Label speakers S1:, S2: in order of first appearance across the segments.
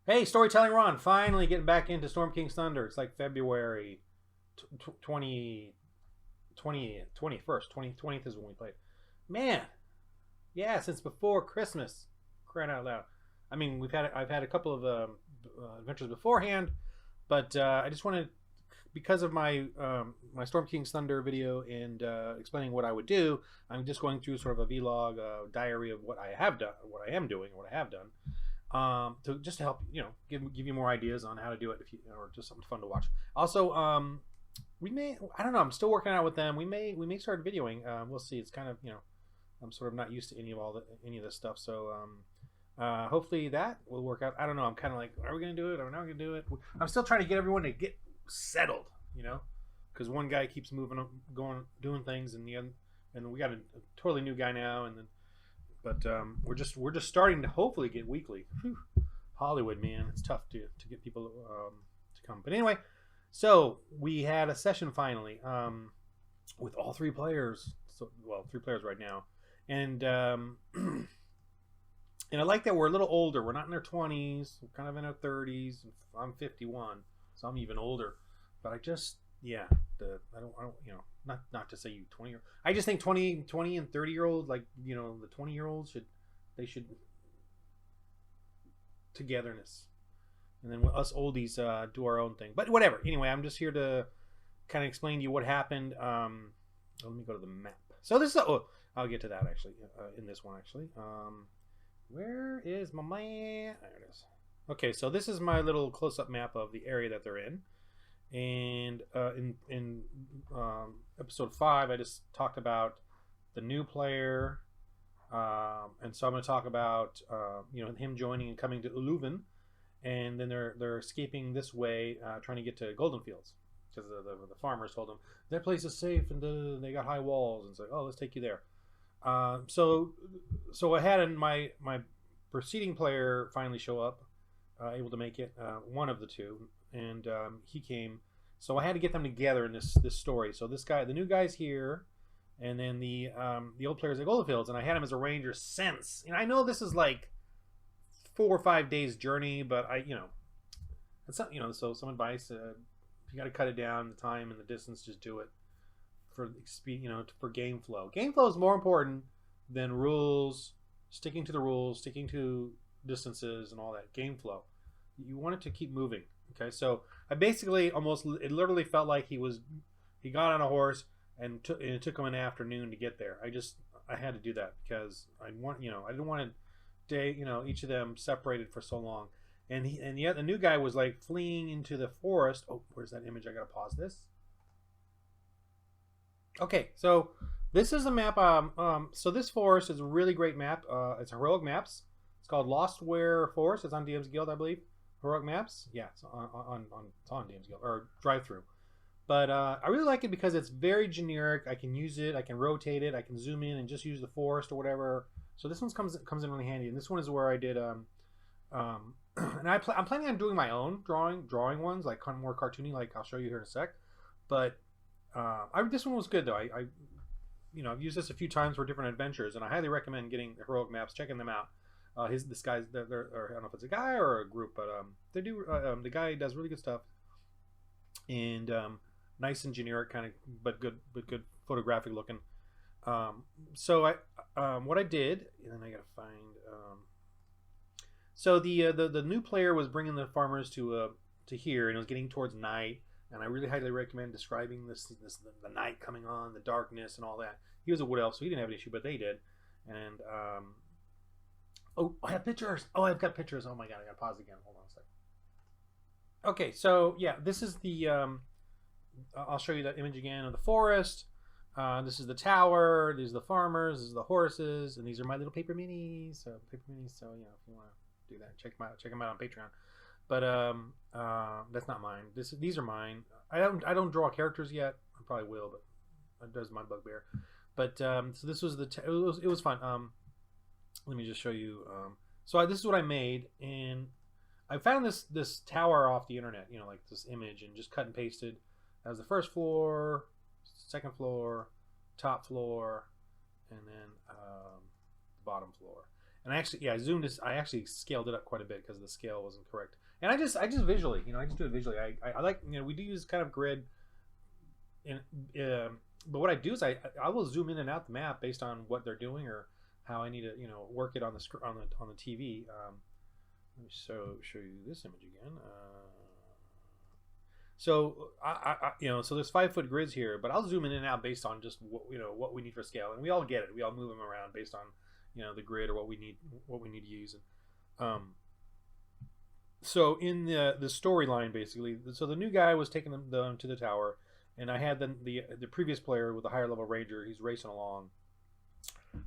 S1: Hey, Storytelling Ron, finally getting back into Storm King's Thunder. It's like February 20, 21st, 20th is when we played. Man, yeah, since before Christmas. Crying out loud. I mean, I've had a couple of adventures beforehand, but I just wanted, because of my Storm King's Thunder video and explaining what I would do, I'm just going through sort of a vlog diary of what I have done, what I am doing, what I have done, to just to help give you more ideas on how to do it, if you or just something fun to watch. Also, we may, I don't know, I'm still working out with them. We may start videoing. We'll see. It's kind of I'm sort of not used to any of this stuff, so hopefully that will work out. I don't know. I'm kind of like, are we gonna do it? Are we not gonna do it? I'm still trying to get everyone to get settled, because one guy keeps moving, going, doing things, and we got a totally new guy now, and then but we're just starting to hopefully get weekly. Whew. Hollywood, man, it's tough to get people to come. But anyway, so we had a session finally with all three players. So, well, three players right now, and and I like that we're a little older. We're not in our 20s. We're kind of in our 30s. I'm 51, so I'm even older. But I just, yeah, I don't not to say you 20 I just think 20 and 30-year-old, like, the 20-year-olds should togetherness, and then us oldies do our own thing. But whatever. Anyway, I'm just here to kind of explain to you what happened. Let me go to the map. So this is I'll get to that actually in this one actually. Where is my man? There it is. Okay, so this is my little close-up map of the area that they're in. And in episode 5, I just talked about the new player, and so I'm going to talk about him joining and coming to Uluven, and then they're escaping this way, trying to get to Golden Fields, because the farmers told them that place is safe and they got high walls, and so, oh, let's take you there. So I had my preceding player finally show up, able to make it, one of the two, and he came. So I had to get them together in this story. So this guy, the new guy's here, and then the old player's at Golden Fields, and I had him as a ranger since. And I know this is like 4 or 5 days journey, but it's not, so some advice: if you got to cut it down, the time and the distance, just do it for speed, for game flow. Game flow is more important than rules, sticking to the rules, sticking to distances, and all that. Game flow. You want it to keep moving. Okay, so I basically it literally felt like he got on a horse and it took him an afternoon to get there. I had to do that because I didn't want to each of them separated for so long. And the new guy was like fleeing into the forest. Oh, where's that image? I gotta pause this. Okay, so this is a map. So this forest is a really great map. It's Heroic Maps. It's called Lostware Forest. It's on DM's Guild, I believe. Heroic Maps, yeah, it's on DM's Guild or Drive-Thru. But I really like it because it's very generic. I can use it. I can rotate it. I can zoom in and just use the forest or whatever. So this one comes in really handy. And this one is where I did and I'm planning on doing my own drawing ones, like kind of more cartoony, like I'll show you here in a sec. But this one was good though. I've used this a few times for different adventures, and I highly recommend getting Heroic Maps, checking them out. This guy's or I don't know if it's a guy or a group, but they do. The guy does really good stuff, and nice and generic kind of, but good photographic looking. So what I did, and then I gotta find. So the new player was bringing the farmers to here, and it was getting towards night, and I really highly recommend describing the night coming on, the darkness, and all that. He was a wood elf, so he didn't have an issue, but they did, and oh, I have pictures. Oh, I've got pictures. Oh my god, I gotta pause again. Hold on a second. Okay, so yeah, this is the. I'll show you that image again of the forest. This is the tower. These are the farmers. This is the horses, and these are my little paper minis. So if you want to do that, check them out on Patreon. But that's not mine. These are mine. I don't draw characters yet. I probably will, but that does my bugbear. But so this was it was fun. Let me just show you. So this is what I made, and I found this tower off the internet. Like this image, and just cut and pasted. That was the first floor, second floor, top floor, and then the bottom floor. And I zoomed this. I actually scaled it up quite a bit because the scale wasn't correct. And I just visually, I just do it visually. I like, we do use kind of grid, and but what I do is I will zoom in and out the map based on what they're doing or how I need to work it on the on the TV. Let me show you this image again. So so there's 5-foot grids here, but I'll zoom in and out based on just what we need for scale, and we all get it. We all move them around based on the grid or what we need to use. So in the storyline, basically, so the new guy was taking them to the tower, and I had the previous player with the higher level ranger. He's racing along,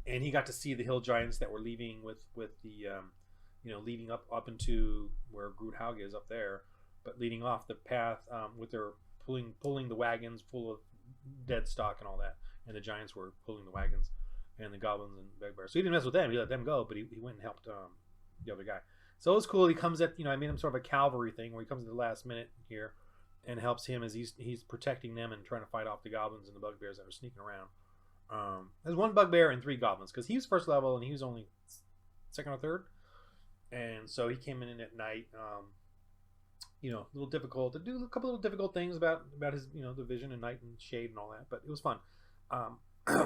S1: and he got to see the hill giants that were leaving with the leading up into where Grudhaug is up there, but leading off the path with their pulling the wagons full of dead stock and all that, and the giants were pulling the wagons, and the goblins and bugbears. So he didn't mess with them; he let them go, but he went and helped the other guy. So it was cool. He comes at I made him sort of a cavalry thing where he comes at the last minute here and helps him as he's protecting them and trying to fight off the goblins and the bugbears that are sneaking around. There's 1 bugbear and 3 goblins because he was first level and he was only second or third, and so he came in at night. A little difficult to do a couple little difficult things about his the vision and night and shade and all that, but it was fun.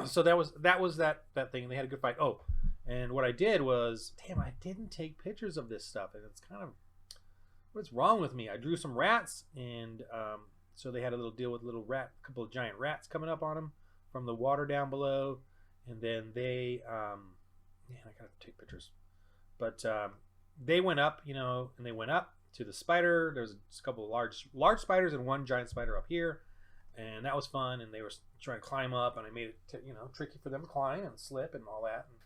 S1: So that was that thing, and they had a good fight. Oh, and what I did was, damn, I didn't take pictures of this stuff, and it's kind of what's wrong with me. I drew some rats, and so they had a little deal with a couple of giant rats coming up on them from the water down below, and then they, man, I gotta take pictures, but they went up, and they went up to the spider. There's a couple of large spiders and 1 giant spider up here, and that was fun. And they were trying to climb up, and I made it tricky for them to climb and slip and all that. And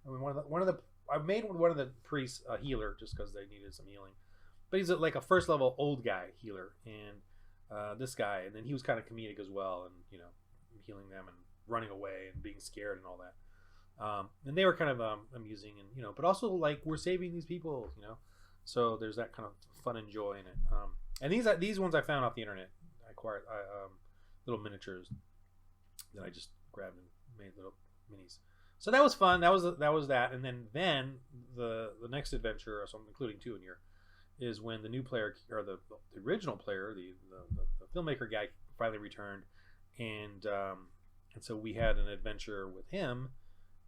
S1: I mean, I made one of the priests a healer just because they needed some healing, but he's like a first level old guy healer, and this guy, and then he was kind of comedic as well, and healing them and running away and being scared and all that. And they were kind of amusing, and but also like, we're saving these people, so there's that kind of fun and joy in it. And these ones I found off the internet. I acquired little miniatures that I just grabbed and made little minis. So that was fun. That was that. And then the next adventure, so I'm including 2 in here, is when the new player, or the original player, the filmmaker guy, finally returned, and so we had an adventure with him.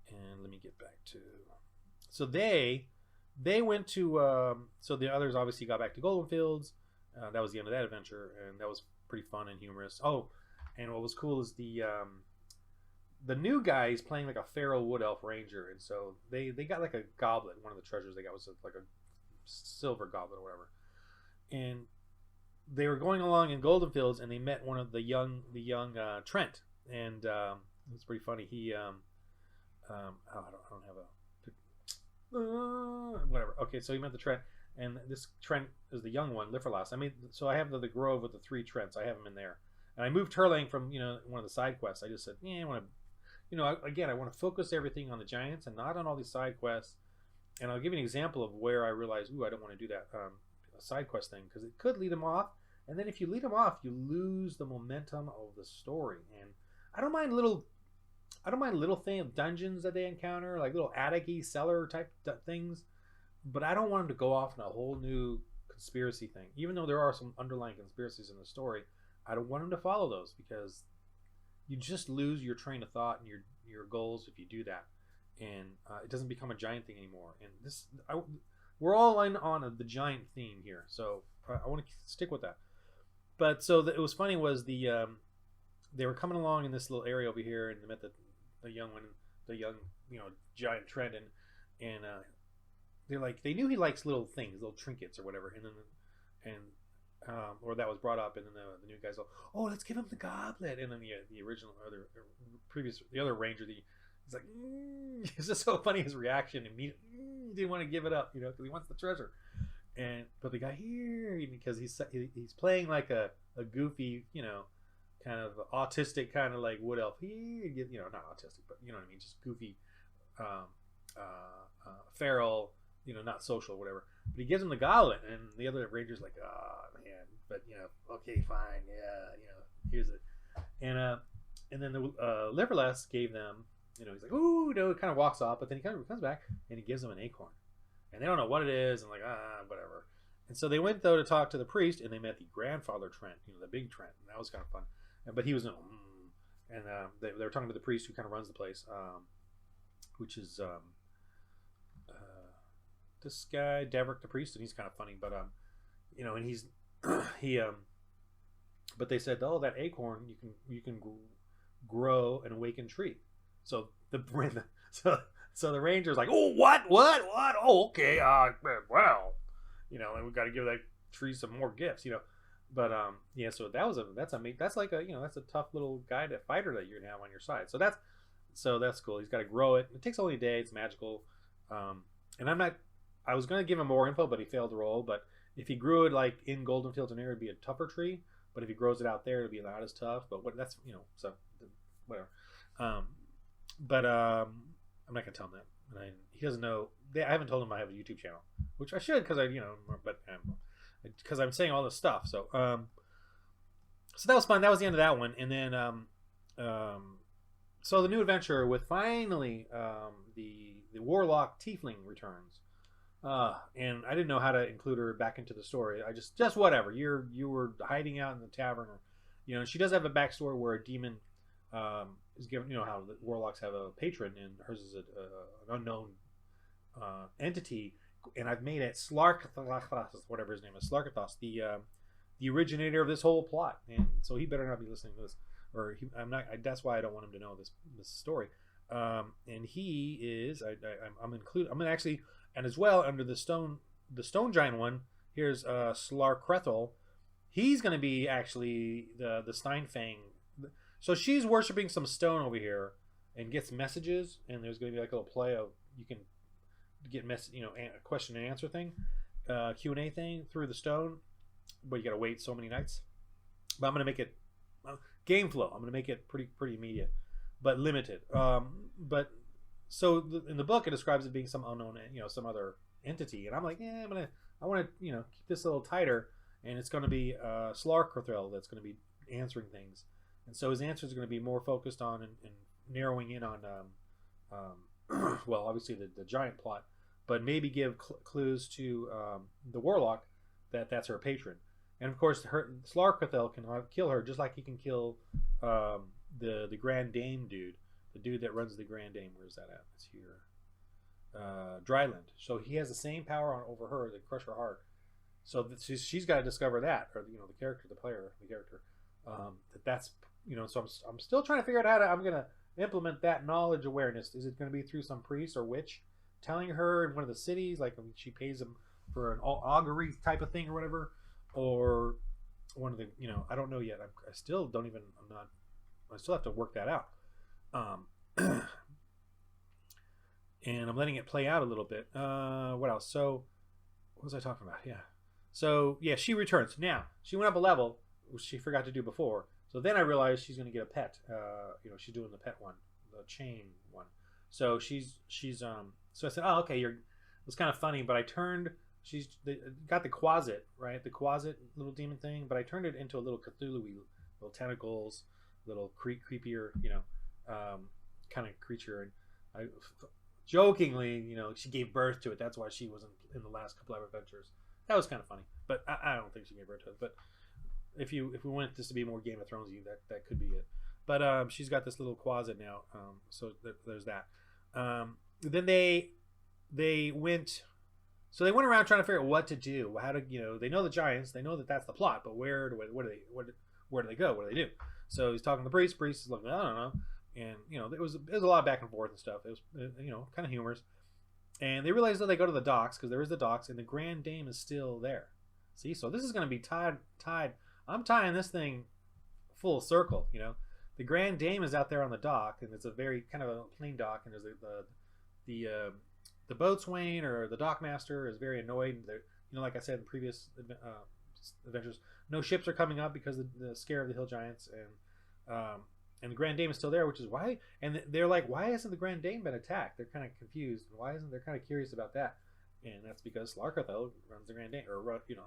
S1: And let me get back to, so they went to so the others obviously got back to Goldenfields. That was the end of that adventure, and that was pretty fun and humorous. Oh, and what was cool is the new guy is playing like a feral wood elf ranger, and so they got like a goblet. One of the treasures they got was like a silver goblet or whatever, and they were going along in Goldenfields, and they met one of the young Trent, and it was pretty funny. He I don't have a whatever. Okay, so he met the Trent, and this Trent is the young one, Liferlas. So I have the grove with the 3 Trents. I have him in there, and I moved Turling from one of the side quests. I just said, I want to, again, I want to focus everything on the giants and not on all these side quests. And I'll give you an example of where I realized, I don't want to do that side quest thing, because it could lead them off, and then if you lead them off, you lose the momentum of the story. And I don't mind little thing of dungeons that they encounter, like little attic-y cellar type things, but I don't want them to go off in a whole new conspiracy thing. Even though there are some underlying conspiracies in the story, I don't want them to follow those, because you just lose your train of thought and your goals if you do that, and it doesn't become a giant thing anymore. And we're all in on the giant theme here, so I want to stick with that. But so it was funny was they were coming along in this little area over here, and they met the young one, the young giant Trent, and they're like, they knew he likes little things, little trinkets or whatever, or that was brought up, and then the new guy's like, oh, let's give him the goblet, and then the original the other ranger, he's like, it's just so funny, his reaction immediately, he didn't want to give it up, because he wants the treasure, but the guy here, because he's playing like a goofy, kind of autistic, kind of like wood elf. Not autistic, but you know what I mean, just goofy, feral, not social, whatever. But he gives him the goblet, and the other ranger's like, oh man, but okay, fine, yeah, here's it. And then the Liverless gave them he's like, ooh, no, it kind of walks off, but then he comes back and he gives them an acorn, and they don't know what it is, and like, whatever. And so they went though to talk to the priest, and they met the grandfather Trent, the big Trent, and that was kind of fun. But he was and they were talking to the priest who kind of runs the place, which is this guy Deverick the priest, and he's kind of funny, but and he's he but they said, oh, that acorn you can grow an awakened tree. So the so the ranger's like, oh, what? Oh, okay, well, and we've got to give that tree some more gifts, But yeah, so that's like that's a tough little guy fighter that you're gonna have on your side. So that's cool. He's got to grow it. It takes only a day. It's magical. And I was gonna give him more info, but he failed to roll. But if he grew it like in Golden Fields and Air, it'd be a tougher tree. But if he grows it out there, it'll be not as tough. But that's so whatever. I'm not gonna tell him that. And he doesn't know. I haven't told him I have a YouTube channel, which I should because but because I'm saying all this stuff. So so that was fun. That was the end of that one. And then so the new adventure with finally the warlock tiefling returns. And I didn't know how to include her back into the story. I just whatever. You were hiding out in the tavern, or she does have a backstory where a demon is given. How the warlocks have a patron, and hers is an unknown entity. And I've made it Slarkathos, whatever his name is, Slarkathos, the originator of this whole plot. And so he better not be listening to this, or I'm not. That's why I don't want him to know this story. And he is. I'm gonna actually. And as well, under the stone giant one, here's Slarkrethel. He's going to be actually the Steinfang. So she's worshiping some stone over here and gets messages. And there's going to be like a little play of you can get a question and answer thing, Q&A thing through the stone. But you got to wait so many nights. But I'm going to make it game flow. I'm going to make it pretty immediate, but limited. But so in the book, it describes it being some unknown, some other entity, and I'm like, I want to, keep this a little tighter, and it's going to be Slarkrethel that's going to be answering things, and so his answers are going to be more focused on and narrowing in on, well, obviously the giant plot, but maybe give clues to the warlock that's her patron, and of course, Slarkrethel can kill her just like he can kill the Grand Dame dude. The dude that runs the Grand Dame, where's that at? It's here. Dryland. So he has the same power over her to crush her heart. So she's got to discover that, or the character, the character. That's So I'm still trying to figure out how I'm gonna implement that knowledge awareness. Is it going to be through some priest or witch telling her in one of the cities, like she pays him for an augury type of thing or whatever, or one of the I don't know yet. I still don't even. I still have to work that out. And I'm letting it play out a little bit. What else? So, what was I talking about? Yeah. So, yeah, she returns. Now, she went up a level, which she forgot to do before. So then I realized she's going to get a pet. She's doing the pet one, the chain one. So she's so I said, oh, okay, it was kind of funny, but I turned, got the Quasit, right? The Quasit little demon thing, but I turned it into a little Cthulhu-y, little tentacles, little creepier, kind of creature. And I jokingly, she gave birth to it. That's why she wasn't in the last couple of adventures. That was kind of funny, but I don't think she gave birth to it. But if we want this to be more Game of Thrones, that could be it. But she's got this little Quasit now, so there's that. Then they went. So they went around trying to figure out what to do, how to, they know the giants, they know that's the plot, but where do they go? What do they do? So he's talking to the priest. Priest is looking, I don't know. And, it was a lot of back and forth and stuff. It was, kind of humorous. And they realize that they go to the docks, because there is the docks, and the Grand Dame is still there. See, so this is going to be tied. I'm tying this thing full circle, The Grand Dame is out there on the dock, and it's a very kind of a plain dock, and there's the boatswain or the dockmaster is very annoyed. Like I said in previous adventures, no ships are coming up because of the scare of the hill giants, and the Grand Dame is still there, which is why. And they're like, why hasn't the Grand Dame been attacked? They're kind of confused. Why isn't they're kind of curious about that? And that's because Slarkrethel runs the Grand Dame, or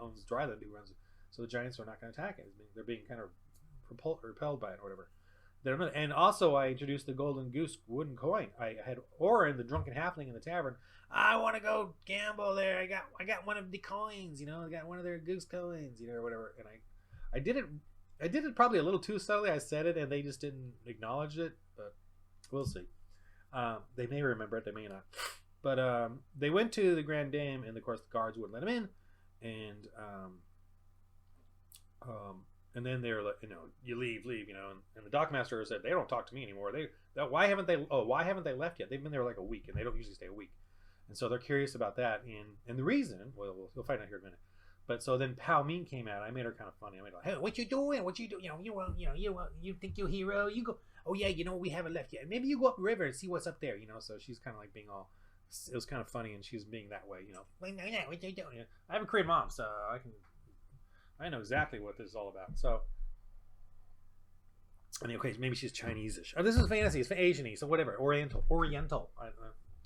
S1: owns Dryland, who runs it. So the giants are not going to attack it. They're being kind of repelled by it or whatever. And also, I introduced the Golden Goose wooden coin. I had Orin, the drunken halfling in the tavern. I want to go gamble there. I got one of the coins. I got one of their goose coins. Or whatever. And I did it probably a little too subtly. I said it, and they just didn't acknowledge it. But we'll see. They may remember it. They may not. But they went to the Grand Dame, and of course the guards wouldn't let them in. And then they're like, you leave, and the dockmaster said they don't talk to me anymore. Why haven't they left yet? They've been there like a week, and they don't usually stay a week, and so they're curious about that. And the reason, well, we'll find out here in a minute. But so then Pao Ming came out. I made her kind of funny. I made her like, hey, what you doing? What you do? You think you're a hero? You go. Oh yeah, we haven't left yet. Maybe you go up the river and see what's up there. So she's kind of like being all. It was kind of funny, and she was being that way. What you doing? I have a Korean mom, so I know exactly what this is all about. So, okay, maybe she's Chinese-ish. Oh, this is fantasy. It's Asian-y, so whatever. Oriental.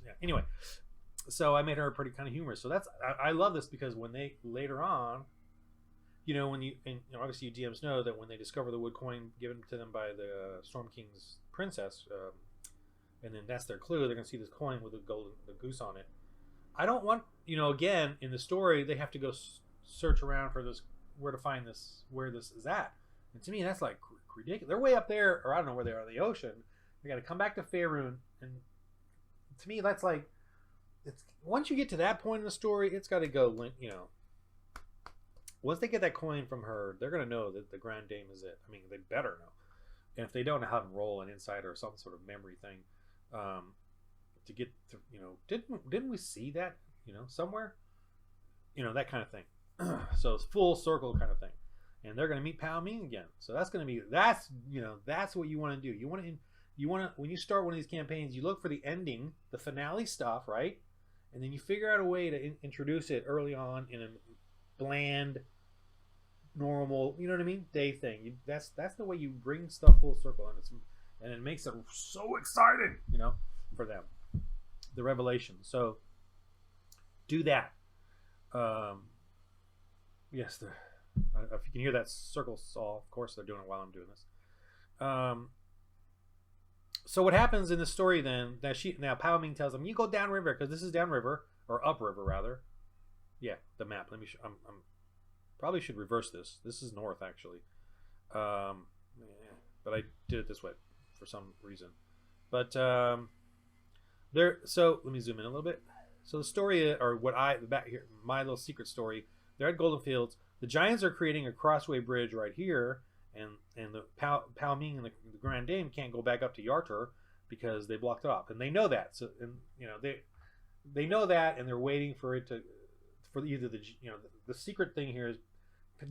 S1: Yeah. Anyway, so I made her pretty kind of humorous. So I love this because when they later on, obviously you DMs know that when they discover the wood coin given to them by the Storm King's princess, and then that's their clue. They're gonna see this coin with the goose on it. I don't want again in the story they have to go search around for this. Where to find this, where this is at. And to me, that's like ridiculous. They're way up there, or I don't know where they are in the ocean. They got to come back to Faerun. And to me, that's like, it's once you get to that point in the story, it's got to go, once they get that coin from her, they're going to know that the Grand Dame is it. I mean, they better know. And if they don't, have them roll an insight or some sort of memory thing to get to, didn't we see that, somewhere? That kind of thing. So it's full circle kind of thing, and they're going to meet Pao Ming again. So that's what you want to do. You want to when you start one of these campaigns, you look for the ending, the finale stuff, right? And then you figure out a way to introduce it early on in a bland, normal, day thing. That's the way you bring stuff full circle, and it makes it so exciting, for them, the revelation. So do that. Yes, if you can hear that circle saw, of course they're doing it while I'm doing this. So what happens in the story then? Now Pao Ming tells them, "You go downriver because this is downriver or upriver rather." Yeah, the map. Let me. I'm probably should reverse this. This is north actually, but I did it this way for some reason. But there. So let me zoom in a little bit. So the story, or back here, my little secret story. They're at Golden Fields. The Giants are creating a crossway bridge right here, and the Pao Ming and the Grand Dame can't go back up to Yartur because they blocked it off, and they know that. So, and they know that, and they're waiting for it for either the secret thing here is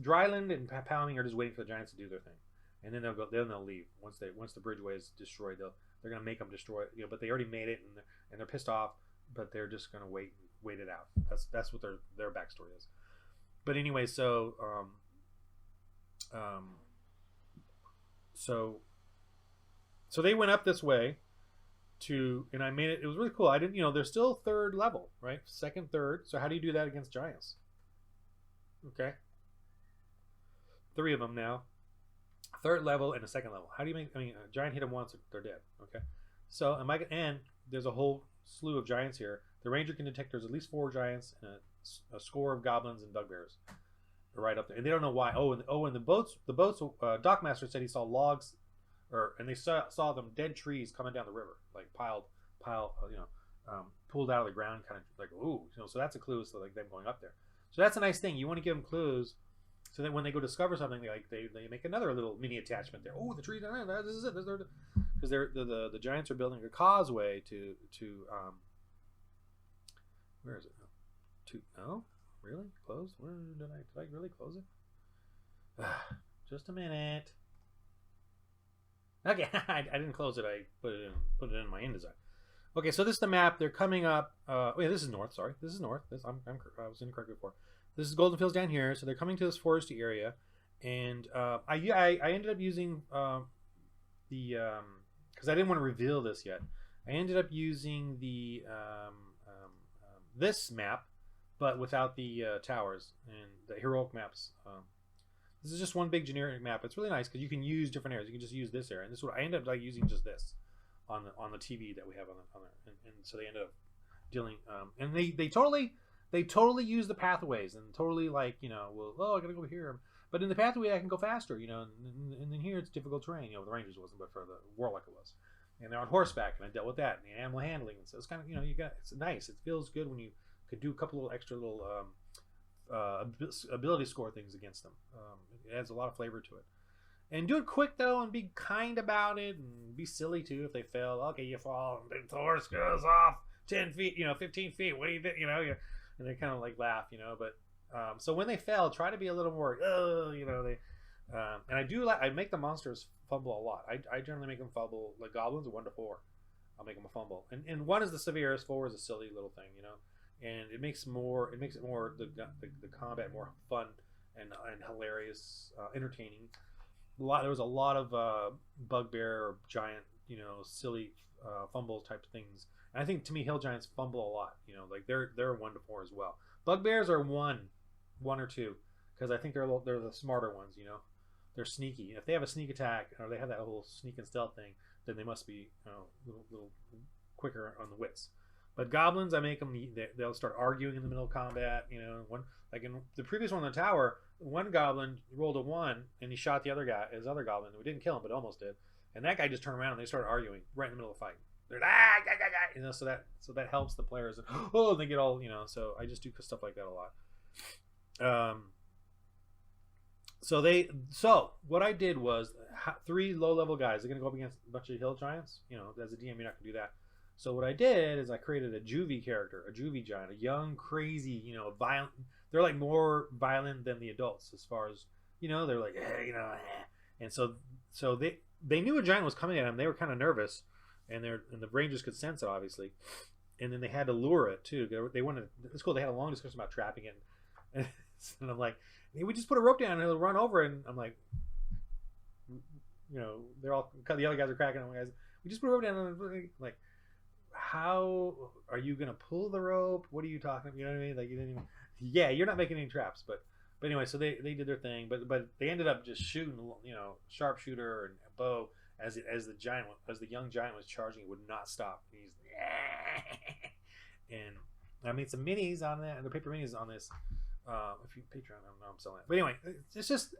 S1: Dryland and Pao Ming are just waiting for the Giants to do their thing, and then they'll go. Then they'll leave once the bridgeway is destroyed. They're gonna make them destroy it, but they already made it, and they're pissed off, but they're just gonna wait it out. That's what their backstory is. But anyway, so they went up this way and I made it. It was really cool. I didn't, they're still third level, right? Second, third. So how do you do that against giants? Okay, 3 of them now. Third level and a second level. How do you make? A giant hit them once, they're dead. Okay, so and there's a whole slew of giants here. The ranger can detect there's at least 4 giants and a score of goblins and bugbears right up there, and they don't know why. And the boats. Dockmaster said he saw logs, and they saw them dead trees coming down the river, like pulled out of the ground, kind of like ooh. So that's a clue. So like them going up there. So that's a nice thing. You want to give them clues, so that when they go discover something, they make another little mini attachment there. Oh, the trees down there. This is it. Because the giants are building a causeway to where is it? No, really closed? Where did I really close it? Just a minute. Okay, I didn't close it. I put it in my InDesign. Okay, so this is the map. They're coming up. This is north. Sorry, this is north. I was incorrect before. This is Golden Fields down here. So they're coming to this foresty area, and I ended up using because I didn't want to reveal this yet. I ended up using the this map, but without the towers and the heroic maps. This is just one big generic map. It's really nice because you can use different areas. You can just use this area, and this is what I ended up like using just this on the TV that we have on there, and so they ended up dealing. And they totally use the pathways and totally like well, oh, I gotta go here, but in the pathway I can go faster, and then here it's difficult terrain. The Rangers wasn't, but for the Warlock it was, and they're on horseback, and I dealt with that and the animal handling, and so it's kind of it's nice. It feels good when you could do a couple of extra little ability score things against them. It adds a lot of flavor to it. And do it quick though, and be kind about it, and be silly too if they fail. Okay, you fall, and the horse goes off 10 feet, 15 feet. What do you think? And they kind of like laugh, But so when they fail, try to be a little more, they. And I make the monsters fumble a lot. I generally make them fumble like goblins, 1 to 4. I'll make them a fumble, and 1 is the severest, 4 is a silly little thing, And it makes it more the combat more fun and hilarious, entertaining. There was a lot of bugbear or giant, silly fumble type things. And I think to me, hill giants fumble a lot. Like they're 1 to 4 as well. Bugbears are 1 or 2 because I think they're the smarter ones. They're sneaky. If they have a sneak attack or they have that whole sneak and stealth thing, then they must be a little quicker on the wits. But goblins, I make them. They'll start arguing in the middle of combat. Like in the previous one in the tower, one goblin rolled a 1 and he shot his other goblin. We didn't kill him, but almost did. And that guy just turned around and they started arguing right in the middle of the fight. They're like, so that helps the players. And, they get all So I just do stuff like that a lot. So what I did was 3 low-level guys. They're gonna go up against a bunch of hill giants. As a DM, you're not gonna do that. So what I did is I created a juvie character, a juvie giant, a young, crazy, violent. They're like more violent than the adults as far as they're like, and so they knew a giant was coming at them. They were kind of nervous, and the Rangers could sense it obviously, and then they had to lure it too. They wanted. It's cool. They had a long discussion about trapping it, and I'm like, hey, we just put a rope down and it'll run over. And I'm like, they're all the other guys are cracking on guys. We just put a rope down and like. How are you gonna pull the rope? What are you talking about? You know what I mean? Like you didn't even. Yeah, you're not making any traps, but anyway, so they did their thing, but they ended up just shooting, sharpshooter and a bow as the young giant was charging, it would not stop. And he's and I made some minis on that, and the paper minis on this. If you Patreon, I don't know, I'm selling it, but anyway, it's just.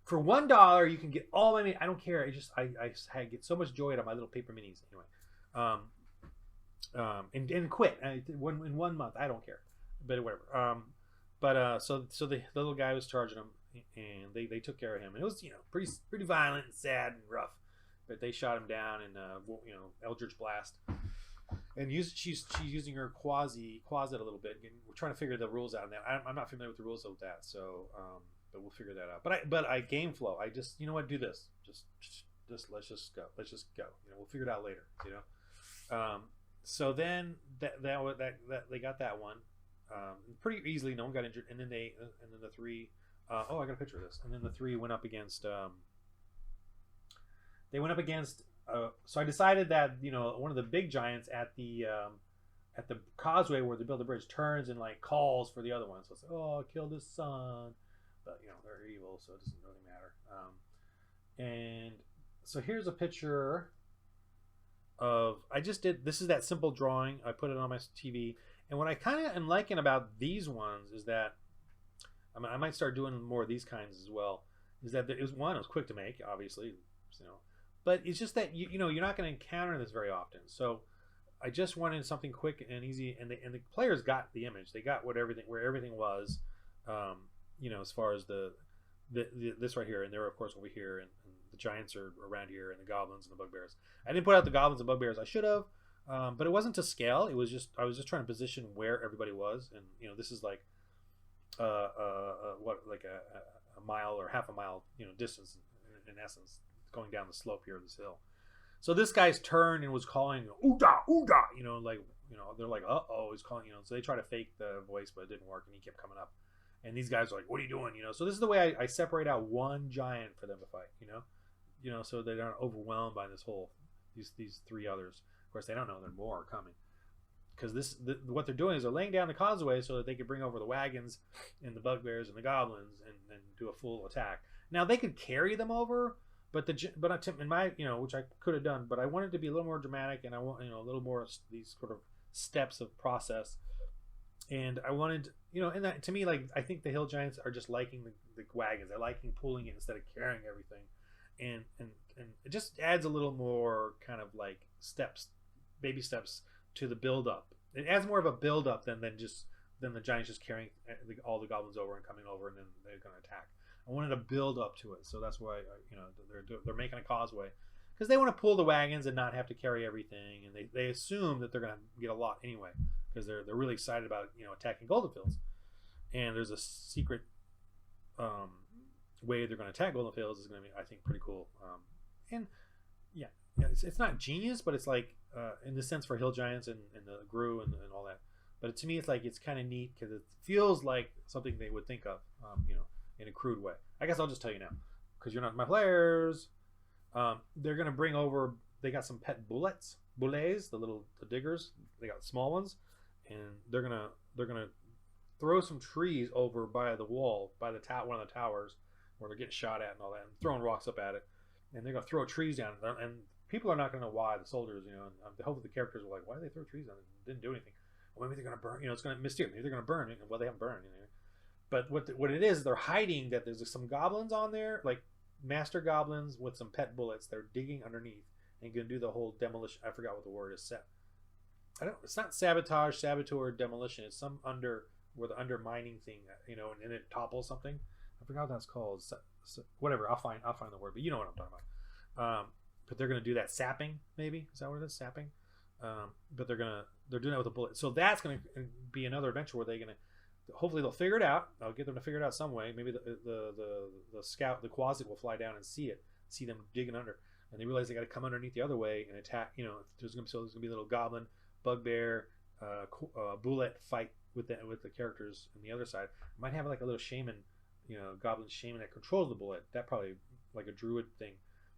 S1: For $1, you can get all my minis. I don't care. I get so much joy out of my little paper minis. Anyway, and quit in 1 month. I don't care, but whatever. So the little guy was charging him, and they took care of him, and it was pretty violent and sad and rough, but they shot him down in Eldritch Blast, and she's using her quasit a little bit, and we're trying to figure the rules out. Now I'm not familiar with the rules of that, so but we'll figure that out. But I game flow. I just do this. Just let's just go. We'll figure it out later. So then that they got that one pretty easily. No one got injured, and then the 3. I got a picture of this. And then the 3 went up against. They went up against. So I decided that one of the big giants at the causeway where they build the bridge turns and like calls for the other one. So it's like, kill his son, but they're evil, so it doesn't really matter. And so here's a picture. This is that simple drawing. I put it on my TV, and what I kind of am liking about these ones is that I might start doing more of these kinds as well. Is that it was quick to make, obviously, but it's just that you're not going to encounter this very often. So I just wanted something quick and easy, and the players got the image. They got where everything was, as far as this right here, and they're of course over here, and the giants are around here, and the goblins and the bugbears. I didn't put out the goblins and bugbears. I should have, but it wasn't to scale. It was just I was just trying to position where everybody was, and this is like like a mile or half a mile distance in essence, going down the slope here of this hill. So this guy's turned and was calling "Ooda, ooda," they're like, "Uh-oh," he's calling, So they try to fake the voice, but it didn't work, and he kept coming up. And these guys are like, "What are you doing?" So this is the way I separate out one giant for them to fight. So they're not overwhelmed by these 3 others. Of course, they don't know there are more coming. because what they're doing is they're laying down the causeway so that they can bring over the wagons and the bugbears and the goblins and do a full attack. Now they could carry them over, but in my which I could have done, but I wanted to be a little more dramatic, and I want a little more these sort of steps of process, and I wanted and that to me, like, I think the hill giants are just liking the wagons. They're liking pulling it instead of carrying everything, and it just adds a little more kind of like baby steps to the build up. It adds more of a build up than the giants just carrying all the goblins over and coming over and then they're going to attack. I wanted to build up to it, so that's why they're making a causeway because they want to pull the wagons and not have to carry everything, and they assume that they're going to get a lot anyway because they're really excited about attacking Goldenfields, and there's a secret way they're going to attack Goldenfields is going to be, I think, pretty cool. And yeah, it's not genius, but it's like in the sense for hill giants and the Gru and all that. But to me, it's like it's kind of neat because it feels like something they would think of, in a crude way. I guess I'll just tell you now because you're not my players. They're gonna bring over. They got some pet bullets, the diggers. They got small ones, and they're gonna throw some trees over by the wall, by one of the towers where they're getting shot at and all that, and throwing rocks up at it. And they're gonna throw trees down, and people are not gonna know why. The soldiers, and hopefully the characters are like, why did they throw trees down? It didn't do anything. Well, maybe they're gonna burn. It's gonna mysterious. Maybe they're gonna burn. Well, they haven't burned. But what it is, they're hiding that there's some goblins on there, like master goblins with some pet bullets. They're digging underneath and gonna do the whole demolition. I forgot what the word is. It's not sabotage, saboteur, demolition. It's some where the undermining thing, and it topples something. I forgot what that's called. Whatever. I'll find the word, but you know what I'm talking about. But they're gonna do that sapping. Maybe is that what it is? Sapping. But they're doing that with a bullet. So that's gonna be another adventure where hopefully they'll figure it out. I'll get them to figure it out some way. Maybe the scout, the Quasit, will fly down and see them digging under, and they realize they got to come underneath the other way and attack. There's gonna be a little goblin, bugbear, bullet fight with the characters on the other side. Might have like a little shaman, goblin shaman that controls the bullet. That probably like a druid thing.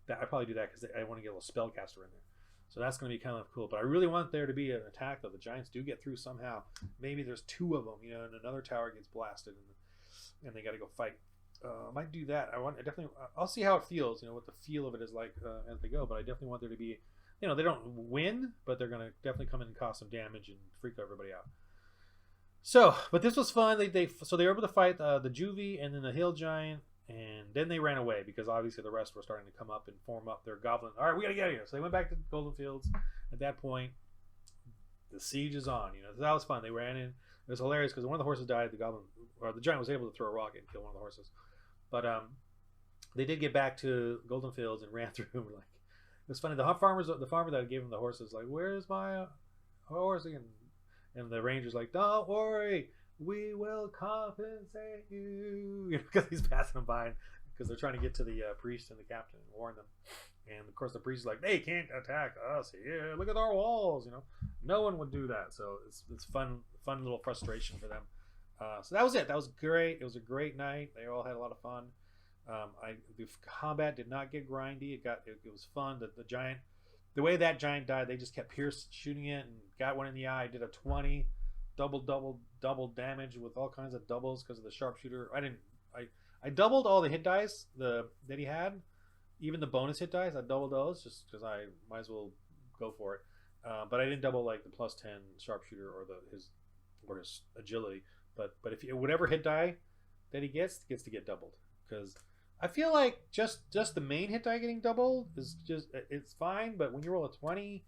S1: That I probably do that because I want to get a little spellcaster in there. So that's going to be kind of cool. But I really want there to be an attack that the giants do get through somehow. Maybe there's two of them, and another tower gets blasted, and they got to go fight. Might do that. I'll see how it feels. What the feel of it is like as they go. But I definitely want there to be, they don't win, but they're going to definitely come in and cause some damage and freak everybody out. So, but this was fun. They were able to fight the Juvie and then the hill giant. And then they ran away because obviously the rest were starting to come up and form up their goblin. All right, we got to get out of here. So they went back to Goldenfields. At that point, the siege is on. That was fun. They ran in. It was hilarious because one of the horses died. The giant was able to throw a rocket and kill one of the horses. But they did get back to Goldenfields and ran through. It was funny. The farmer that gave him the horses, like, where's my horse? And the ranger's like, don't worry. We will compensate you, because he's passing them by, because they're trying to get to the priest and the captain and warn them. And of course, the priest is like, they can't attack us here. Look at our walls. No one would do that. So it's fun little frustration for them. So that was it. That was great. It was a great night. They all had a lot of fun. The combat did not get grindy. It was fun. The way that giant died, they just kept shooting it and got one in the eye. Did a 20. Double damage with all kinds of doubles because of the sharpshooter. I doubled all the hit dice that he had, even the bonus hit dice. I doubled those just because I might as well go for it. But I didn't double like the +10 sharpshooter or his agility. But if whatever hit die that he gets to get doubled, because I feel like just the main hit die getting doubled it's fine. But when you roll a 20.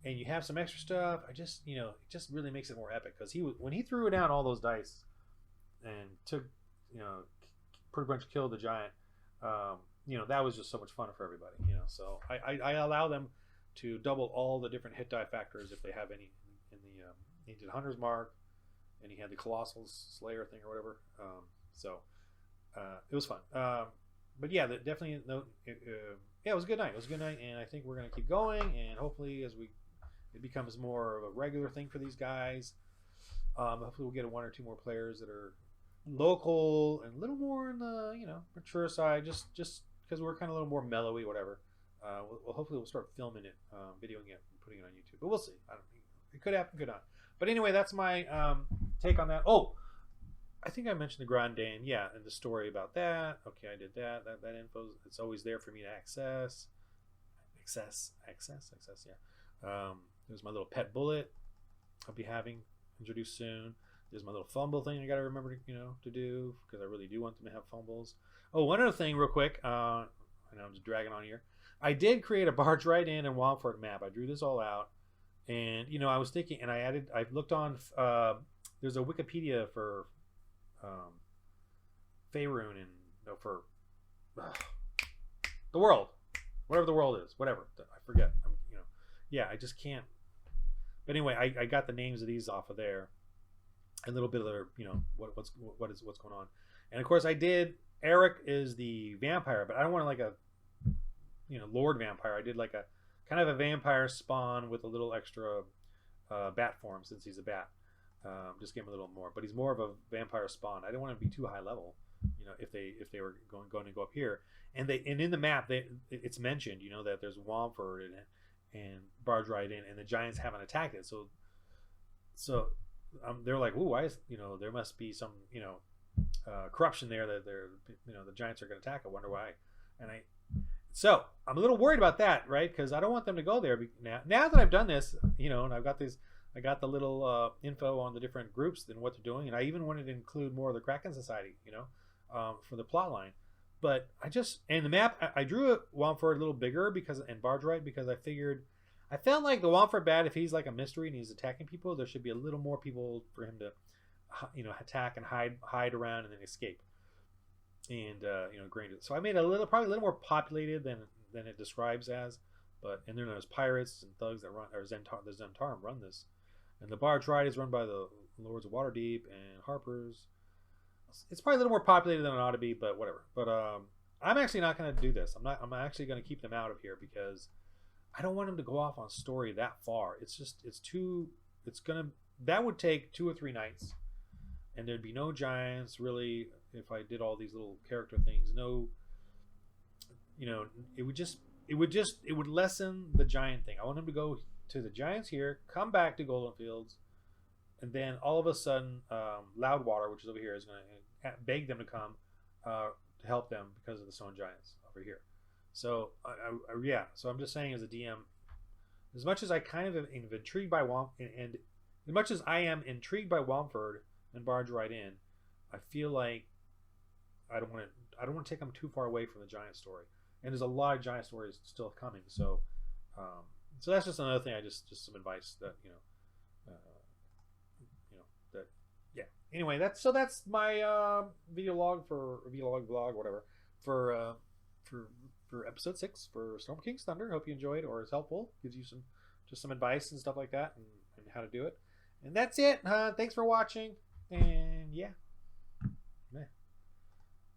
S1: And you have some extra stuff. It just really makes it more epic because when he threw down all those dice and took, pretty much killed the giant. That was just so much fun for everybody. So I allow them to double all the different hit die factors if they have any. He did Hunter's Mark, and he had the Colossal Slayer thing or whatever. It was fun. But yeah, definitely it was a good night. It was a good night, and I think we're gonna keep going, and hopefully it becomes more of a regular thing for these guys. Hopefully we'll get one or two more players that are local and a little more on the mature side, just because we're kind of a little more mellowy, whatever. Hopefully we'll start filming it, videoing it, and putting it on YouTube. But we'll see. I don't know. It could happen, could not. But anyway, that's my take on that. Oh, I think I mentioned the Grandane, yeah, and the story about that. Okay, I did that. That info, it's always there for me to access. Access, yeah. There's my little pet bullet I'll be having introduced soon. There's my little fumble thing I got to remember to do, because I really do want them to have fumbles. Oh, one other thing real quick. I know I'm just dragging on here. I did create a Barge Ride In and Wildford map. I drew this all out, and I was thinking, and I looked on. There's a Wikipedia for Faerun and for the world, whatever the world is, whatever, I forget. Yeah, I just can't. But anyway, I got the names of these off of there, a little bit of their, what's going on, and of course I did. Eric is the vampire, but I don't want like a Lord Vampire. I did like a kind of a vampire spawn with a little extra bat form, since he's a bat. Just give him a little more, but he's more of a vampire spawn. I didn't want to be too high level, if they were going to go up here, and in the map it's mentioned, that there's Wamford and Barge Ride In, and the giants haven't attacked it, so they're like, ooh, why is there must be some corruption there, that they're the giants are going to attack. I wonder why. So I'm a little worried about that, right? Because I don't want them to go there now that I've done this, and I got the little info on the different groups and what they're doing, and I even wanted to include more of the Kraken Society, for the plot line. But and the map, I drew it Wamford a little bigger and Barge Ride, because I felt like the Wamford bat, if he's like a mystery and he's attacking people, there should be a little more people for him to attack and hide around and then escape, and grain it. So I made probably a little more populated than it describes as, and then there's pirates and thugs that run, or the Zhentarim run this, and the Barge Ride is run by the Lords of Waterdeep and Harpers. It's probably a little more populated than it ought to be, but whatever. But I'm actually not going to do this. I'm actually going to keep them out of here, because I don't want them to go off on story that far. That would take 2 or 3 nights, and there'd be no giants really if I did all these little character things. It would lessen the giant thing. I want them to go to the giants here, come back to Golden Fields, and then all of a sudden Loudwater, which is over here, is going to beg them to come to help them because of the stone giants over here. So so I'm just saying, as a DM, as much as I kind of am intrigued by and as much as I am intrigued by Wamford and Barge Ride In, I feel like I don't want to take them too far away from the giant story, and there's a lot of giant stories still coming. So that's just another thing. Just some advice that that, yeah. Anyway, that's my video log vlog, whatever, for episode 6 for Storm King's Thunder. Hope you enjoyed, or is helpful. Gives you some advice and stuff like that, and how to do it. And that's it. Thanks for watching. And yeah, man,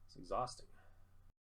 S1: it's exhausting.